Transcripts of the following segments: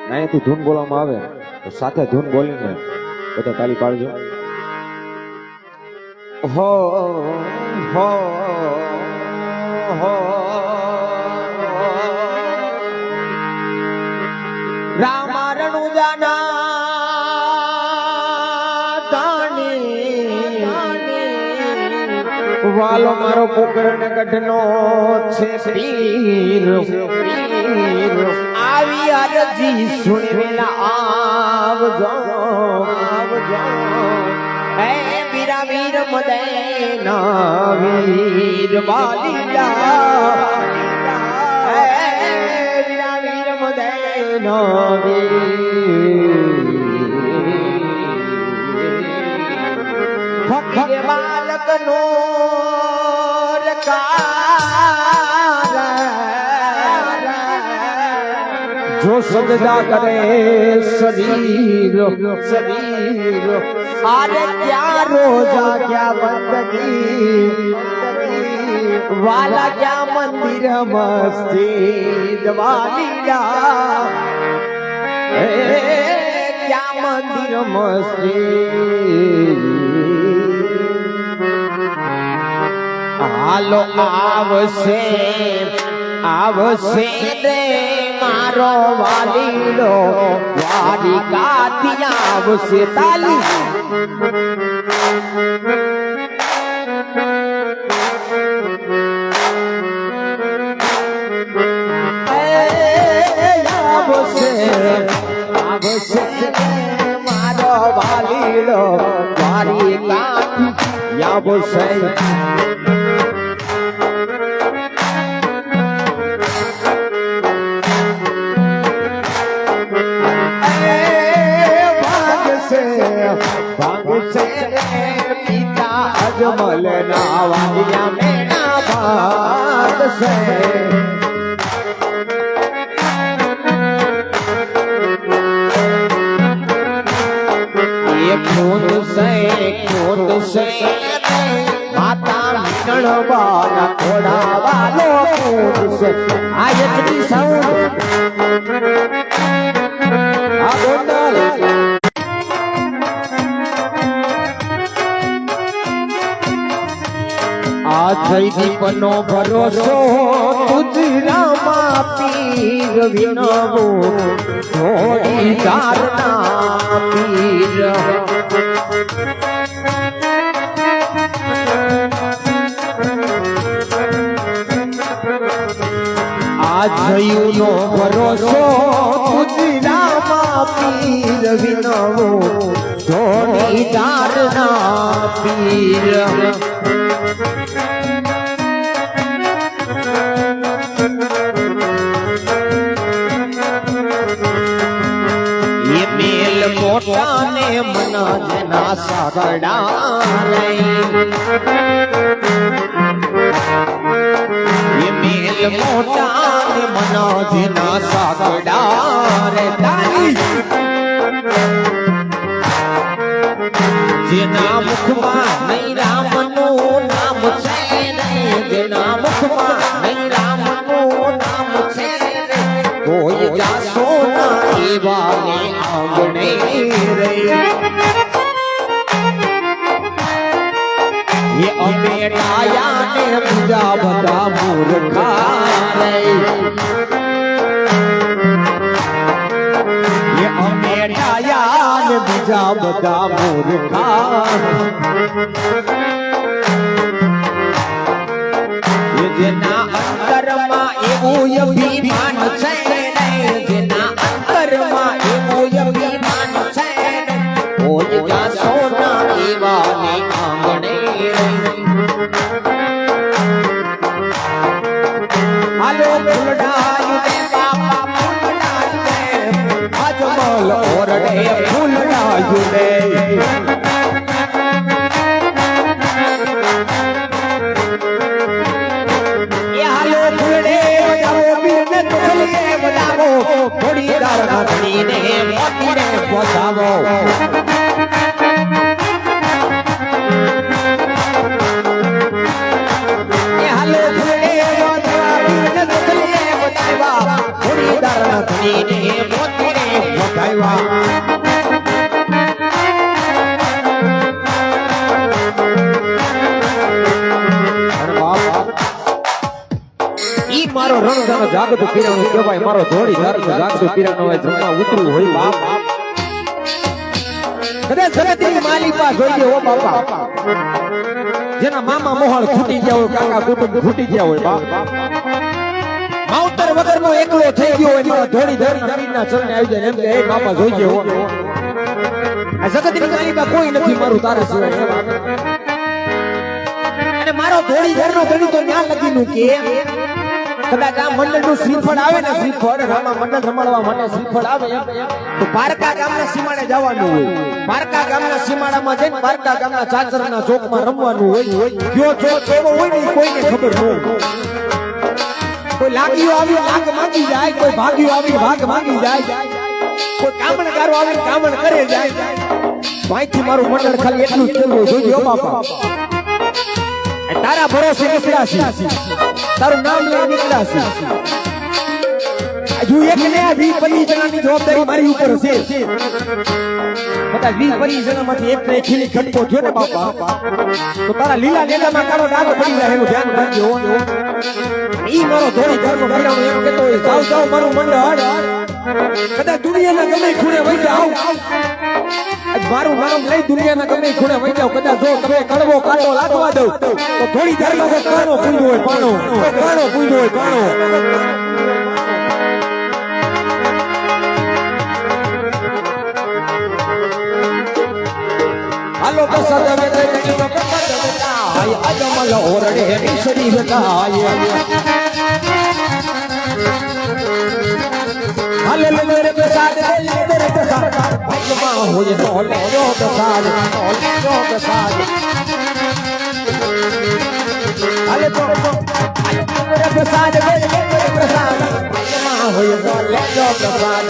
અહીંયાથી ધૂન બોલવામાં આવે તો સાથે ધૂન બોલીને બધા તાળી પાડજો. હો હો હો રામા રણુજાના વાલો મારો પોકરને ગઢનો છે પીર આવી અરજી સુણી વેલા આવજો આવજો હે વીરા વીર મદેના વીર બાલીલા હે વીરા વીર મદેના વીર ફકીર બાલકનો जो सजदा करे शरीर शरीर अरे क्या रोजा क्या बंदगी वाला क्या मंदिर मस्जिद वालिया क्या मंदिर मस्जिद હાલો આવશે આવશે રે મારો વાલીલો વારી કાથી આવશે તાલી આવશે આવશે રે મારો વાલીલો વારી કાથી આવશે पिता अजमल नावालिया में ना बात से ये खून से माता मिलन वाला थोड़ा वालो खून से आयत की साउंड દીપનો ભરોસો તુજરામાં પીર વિનવો થોડી ધારના પીર આ જયુનો ભરોસો તુજરામાં પીર વિનવો થોડી ધારના પીર मोटा ने मना जना सागड़ा रे ये मेल मोटा ने मना जना सागड़ा रे ताली जेना मुखમાં નહીં રામનું નામ છે રે જેના મુખમાં નહીં રામનું નામ છે રે કોઈ જાસો ના એવા ને આંગણે રે ये अमेरिया ने બીજા બધા મૂર્ખા રે ये अमेरिया ने બીજા બધા મૂર્ખા ये જેના અંતરમાં એવું અભિમાન છે ને જેના અંતરમાં એવું અભિમાન છે ને કોઈ જાસો ના એવા ને આંગણે હાલો ફૂલડાયું ને બાપા ફૂલડાયું ને અજમલ ઓરડે ફૂલડાયું ને એ હાલો ફૂલડે બજાવો બીરને તોલીએ બજાવો થોડી દાર નાથીને મોતીને પોસાવો જાગતું પીરાણું કહેવાય મારો ધોળી ધારનું જાગતું પીરાણું હોય ધ્રુવમાં ઉતર્યું હોય બાપ કદાચ ધરતીની માલિકા જોઈએ હો બાપા જેના મામા મોહળ ખૂટી ગયા હોય કાકા કુટુંબ ખૂટી ગયા હોય બાપ માવતર વગરનો એકલો થઈ ગયો હોય મારા ધોળી ધારના ચરણે આવી જાય એમ કે હે બાપા જોઈએ હો આ જગતની માલિકા કોઈ નથી મારું તારા સિવાય અને મારો ધોળી ધારનો ધણી તો ન્યા લગીનું કે કદાચ આ મંડળનું શ્રીફળ આવે ને શ્રીફળ રામા મંડળ રમાડવા માટે શ્રીફળ આવે તો પારકા ગામના સીમાડે જવાનું હોય પારકા ગામના સીમાડામાં જઈને પારકા ગામના ચાચરના ચોકમાં રમવાનું હોય કયો ચોક કેવો હોય ને કોઈને ખબર ન હોય કોઈ લાગીઓ આવી લાગ માંગી જાય કોઈ ભાગ્યો આવી ભાગ માંગી જાય કોઈ કામણગારો આવી કામણ કરે જાય ભાઈથી મારું મંડળ ખાલી એટલું જ કેવું જોજો બાપા તારા ભરોસે નીકળ્યા છે તારું નામ લઈ નીકળ્યા છે હજુ એક ને 20-25 જણાની જવાબદારી મારી ઉપર છે બધા 20-25 જણામાંથી એક ને ખીલી ખટકો થયો ને બાપા તો તારા લીલા લેડામાં કાળો ડાઘ પડી જાય એનું ધ્યાન રાખજો ઈ મારો ધોળી ધારનો પીરાણો એમ કહેતો હોય જાવ જાવ મારું મંડળ કદાચ દુનિયાના ગમે ખૂણે વઈ જાવ મારું નામ લઈ દુનિયાના ગમે ખૂણે વઈ જાવ કદાચ જો તમે કડવો કાંટો લાગવા દઉં તો થોડી ધારમાં કાણો પૂંજો હોય પાણો કાણો પૂંજો હોય પાણો હાલો પ્રસાદ અમે કઈ કઈ તો પ્રસાદ અમે આય અજમલ ઓરડે નિસરી જતાય હાલે મેરે પ્રસાદ મેરે પ્રસાદ ભાઈમાં હોય તો લે જો પ્રસાદ હાલે તો મેરે પ્રસાદ મેરે પ્રસાદ ભાઈમાં હોય તો લે જો પ્રસાદ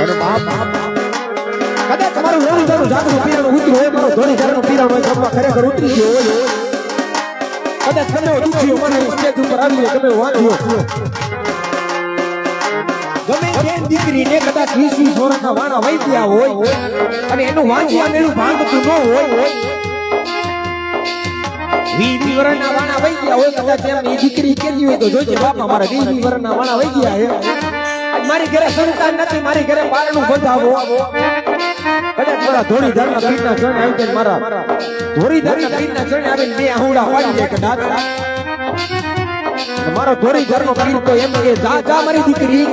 અરે બાપ કદાચ તમારું રોણી ધારનું જાગરું પીરાણું ઉતર્યું હોય મારો ધોળી ધારનું પીરાણું હોય ઘરમાં ખરેખર ઉતરી ગયો હોય કદાચ તમે દુખ્યો મને સ્ટેજ ઉપર આવી તમે વાંચ્યો ગમે બેન દીકરીને કદાચ 20-20 વર્ષના વાણા વહી ગયા હોય અને એનું વાંચ્યા મેળું ભાંગતું ન હોય 20 વર્ષના વાણા વહી ગયા હોય કદાચ એમ એ દીકરી કેવી હોય તો જોઈજે બાપા મારા 20 વર્ષના વાણા વહી ગયા હે મારી ઘરે સંતાન નથી મારી ઘરે બારણું બંધાવો કદાચ મારા ધોળી ધારના પીરના ચરણે આવી જાય મારા ધોળી ધારના પીરના ચરણે આવીને બે આહુડા પાડી દે કદાચ મારો ધોળી ધારનો પીર તો એમ કે જા જા મારી દીકરી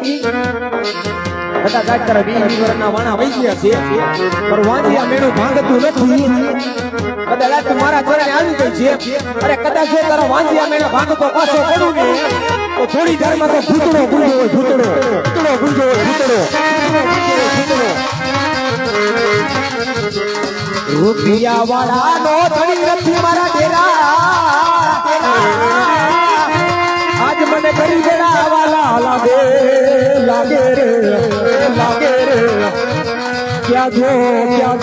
કદાચ આજ તારા 20 વર્ષના વાણા વહી ગયા છે પણ વાંધિયા મેળું ભાંગતું નથી કદાચ મારા ચરણે આવી ગઈ છે અરે કદાચ જો તારા વાંધિયા મેળા ભાંગતો પાછો પડું ને તો થોડી ધારમાં તો ભૂતડો ગુંજો હોય ભૂતડો ગુંજો હોય ભૂતડો રૂપિયા વાળાનો ધણી નથી મારા ડેરા આજ મને કરી દેડા વાલા લાગે લાગે રે ક્યાં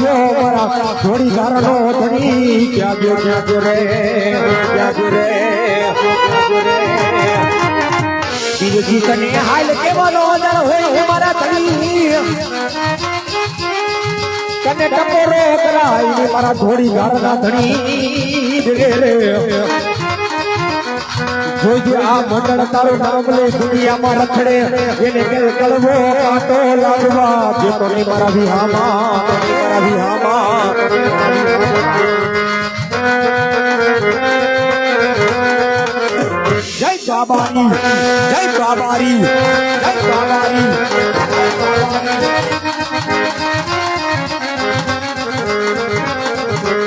જો મારા થોડી ધારનો ધણી ક્યાં જો રે બીજી તને હાલ કેવાનો દર હોય હે મારા ધણી તને ટકોરો કરાય મારા થોડી ધારના ધણી રે જોજે આ મંડળ તારું નામ લે દુનિયામાં રખડે એને કે કળવો કાંટો લાગવા જેતો ની મારા વિહામાં જય બાબારી જય બાબારી જય બાબારી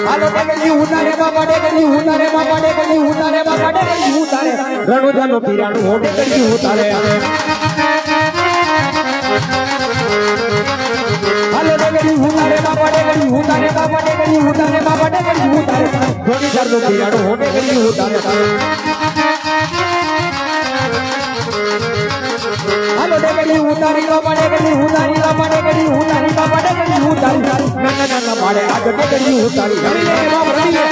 હાલો ડેગડી ઉતારે બાબા ડેગડી ઉતારે બાબા ડેગડી ઉતારે બાબા ડેગડી ઉતારે રણુજાનો પીરાણું હો ડેગડી ઉતારે હાલો ડેગડી ઉતારે બાબા ડેગડી ઉતારે બાબા ડેગડી ઉતારે બાબા ડેગડી ઉતારે રણુજાનો પીરાણું હો ડેગડી ઉતારે હાલો ડેગડી ઉતારી બાબા ડેગડી ઉતારી બાબા ડેગડી ઉતારી બાબા ડેગડી ઉતારી ના પાડે આજ ડેગડી ઉતારી રડી લે બાપ રડી લે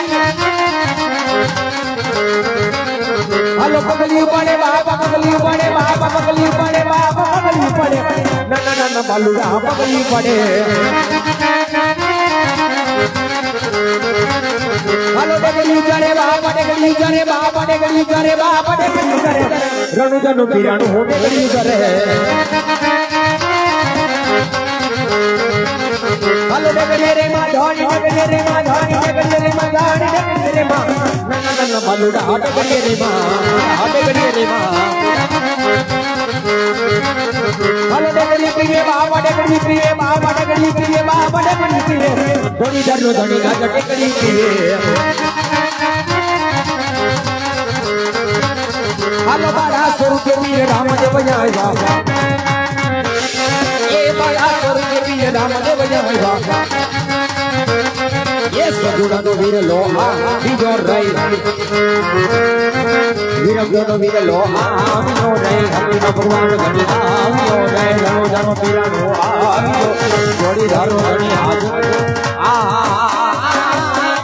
હાલો પગલી ઉપાડે બાપા પગલી ઉપાડે બાપા પગલી ઉપાડે બાપા પગલી ઉપાડે ના બાલુડા પગલી ઉપાડે હાલો ડેગડી ગળ્યું કરે બાપડે ગળ્યું કરે બાપડે ગળ્યું કરે બાપડે ગળ્યું કરે રણુજનું પીરાણું હોટે ગળ્યું કરે હાલો ડગલે રે માં ધોણી ડગલે રે માં ધોણી ડગલે રે માં ધોણી ડગલે રે માં નન બાલુડા હાટે ગળ્યે રે માં હાટે ગળ્યે રે માં હાલો ડગલી પીએ બાપડે ગળ્યું પીએ બાપડે ગળ્યું પીએ બાપડે ગળ્યું પીએ ધોણી ધરનો ધોણી ગાજે ગળ્યું પીએ હાલો બાળા સ્વરૂપે વીર રામદેવ જાય એ બાળા સ્વરૂપે વીર રામદેવ જાય એ સગુણાનો વીર લોહા બીજો રહી વીરગોનો વીર લોહા બીજો રહી હરિનો ભગવાન ઘણી આવ્યો રે રણુજાનો પીરાનો આવ્યો જોડી ધારો ઘણી હાથ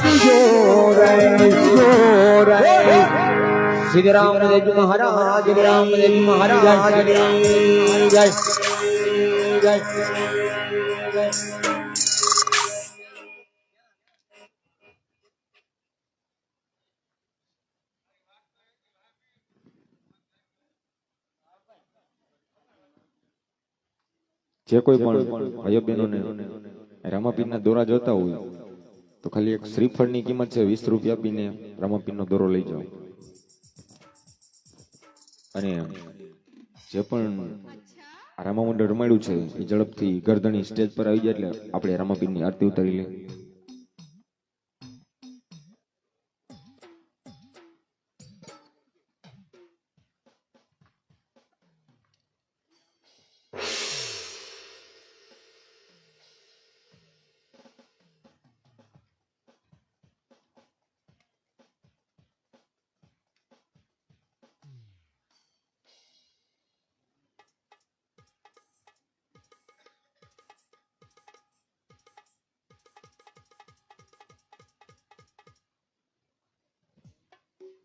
બીજો રે શ્રી રામદેવ મહારાજ રામદેવ મહારાજ જય જય જે કોઈ પણ ભાઈઓ બહેનોને રામાપીરના દોરા જોતા હોય તો ખાલી એક શ્રીફળની કિંમત છે 20 રૂપિયા આપીને રામાપીરનો દોરો લઈ જાઓ અને જે પણ રામા મંડળ રમાડ્યું છે એ ઝડપથી ગરદણી સ્ટેજ પર આવી જાય એટલે આપણે રામાપીરની આરતી ઉતારી લઈએ.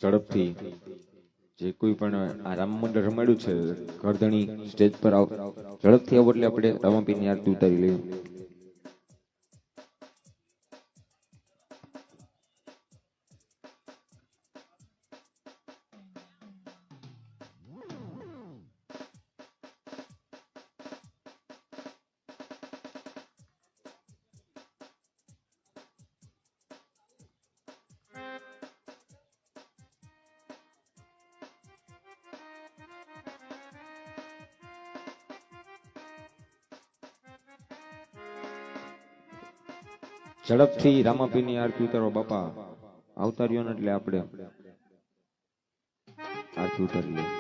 ઝડપથી જે કોઈ પણ આ રામ મંડળ રમાડ્યું છે ગરદણી સ્ટેજ પર ઝડપથી આવો એટલે આપણે રામાપીરની આરતી ઉતારી લઈએ. ઝડપથી રામાપીરની આરતી ઉતારો બાપા આવતા રહ્યો ને એટલે આપણે આરતી ઉતારી લઈએ.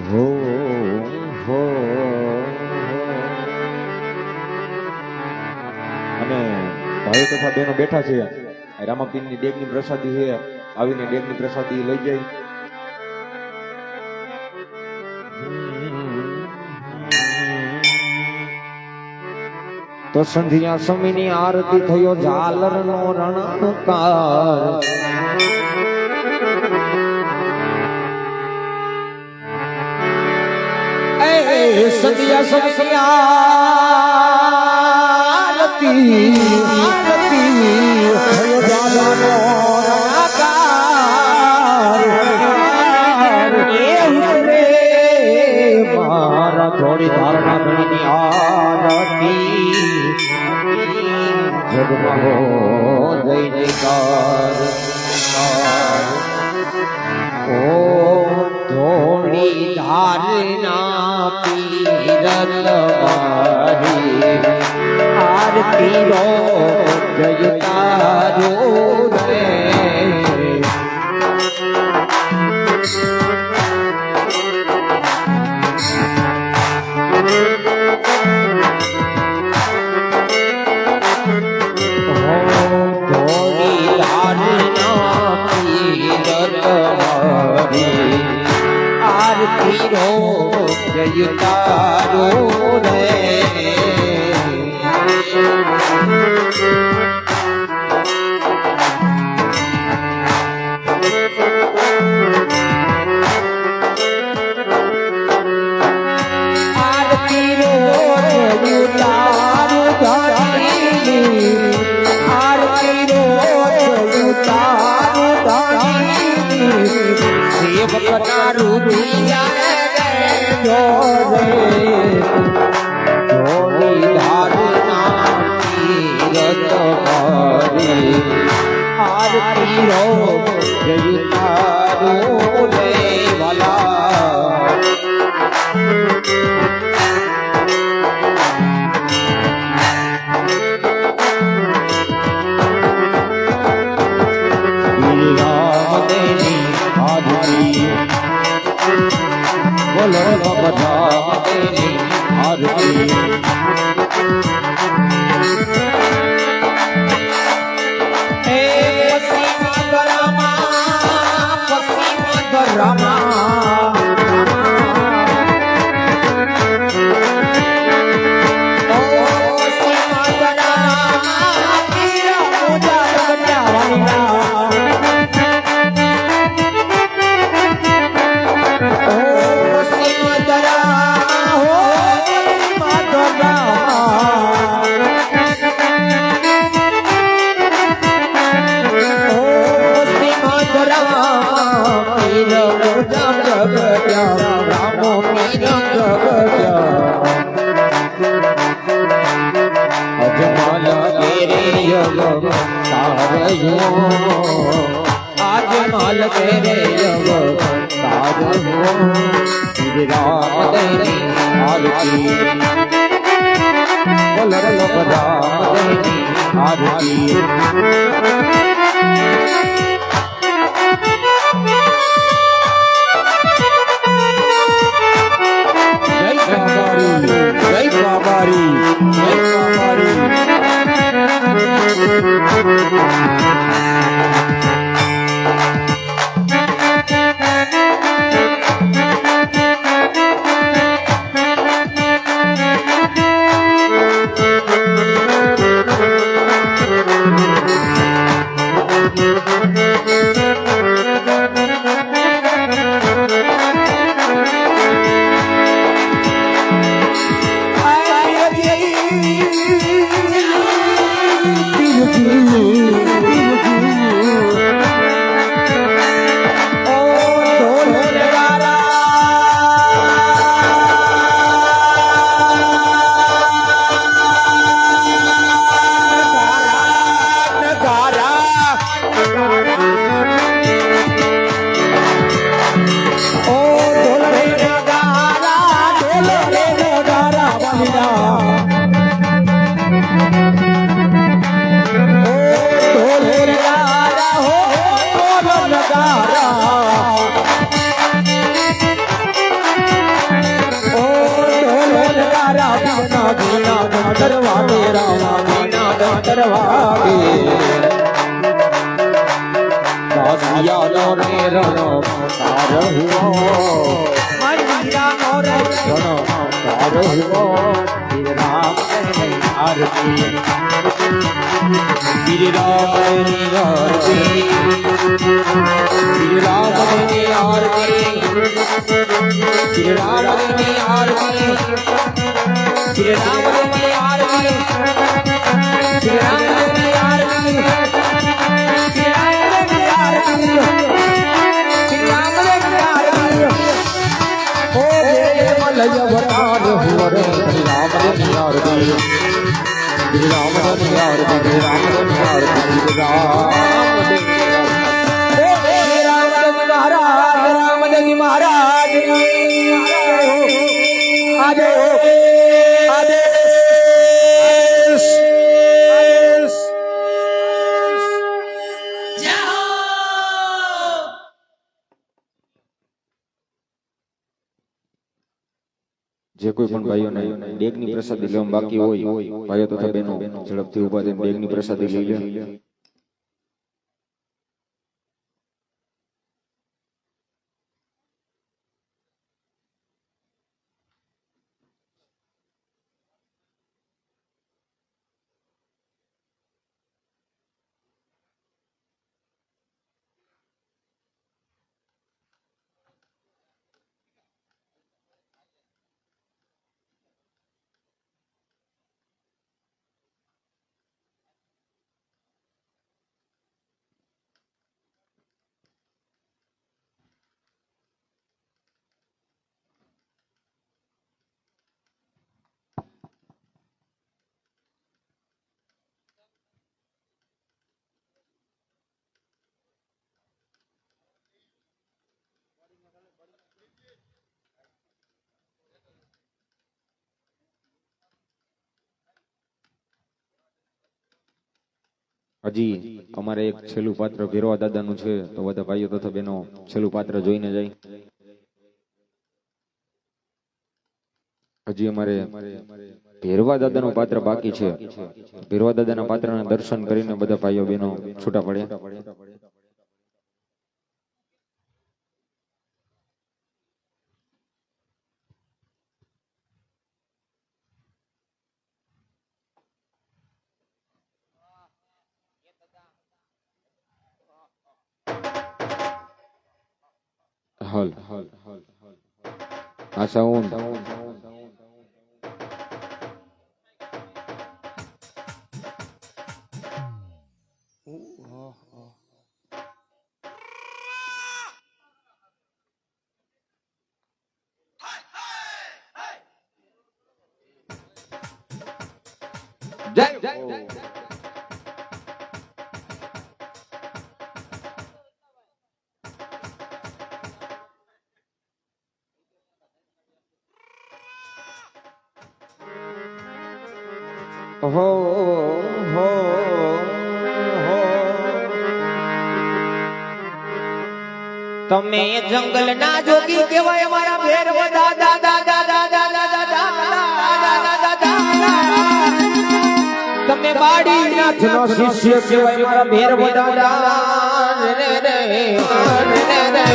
હો હો અને ભાઈઓ તથા બહેનો બેઠા છે રામાપીરની ડેગની પ્રસાદી છે આવીને ડેગની પ્રસાદી લઈ જાય. તો સંધ્યા સમયની આરતી થયો ઝાલરનો રણકાર સંધ્યા સમયની આરતી થયો ઝાલરનો રણકાર મારા થોડી ધારણા ગણીની આરતી જગમાં હો જય જયકાર ઓ ધોણી ધોરી ધારના પીરત મારી આરતી રો જય તારો રે આરતી રો જય તારો રે આરતી રો જય તારો ધણી આરતી રો જય તારો ધણી સેવકના રૂપિયા ધોરી ધારના પીરત મારી આરતી રો જય તારો રે વાલા બોલો બધા તેરી આરતી એ પશ્ચિમ ધરામાં आज माल तेरे तारो श्री राम तेरी आरती बोल लो राम तेरी आरती जय बाबारी जय बाबारी महाराज જે કોઈ પણ ભાઈઓને ડેગની પ્રસાદી લેવા બાકી હોય, ભાઈઓ તથા બહેનો ઝડપથી ઊભા થઈને ડેગની પ્રસાદી લઈ લે. હજી અમારે એક છેલ્લું પાત્ર ભેરવા દાદાનું છે, તો બધા ભાઈઓ તથા બહેનો છેલ્લું પાત્ર જોઈને જાય. હજી અમારે ભેરવા દાદાનું પાત્ર બાકી છે. ભેરવા દાદાના પાત્રના દર્શન કરીને બધા ભાઈઓ બહેનો છૂટા પડ્યા. હલ આ સાઉન્ડ જય હો હો તમે જંગલ ના જોગી કહેવાય મારા ભેર દાદા દાદા દાદા દાદા તમે બાડી નાથ નો શિષ્ય કહેવાય મારા ભેર દાદા રે રે રે રે રે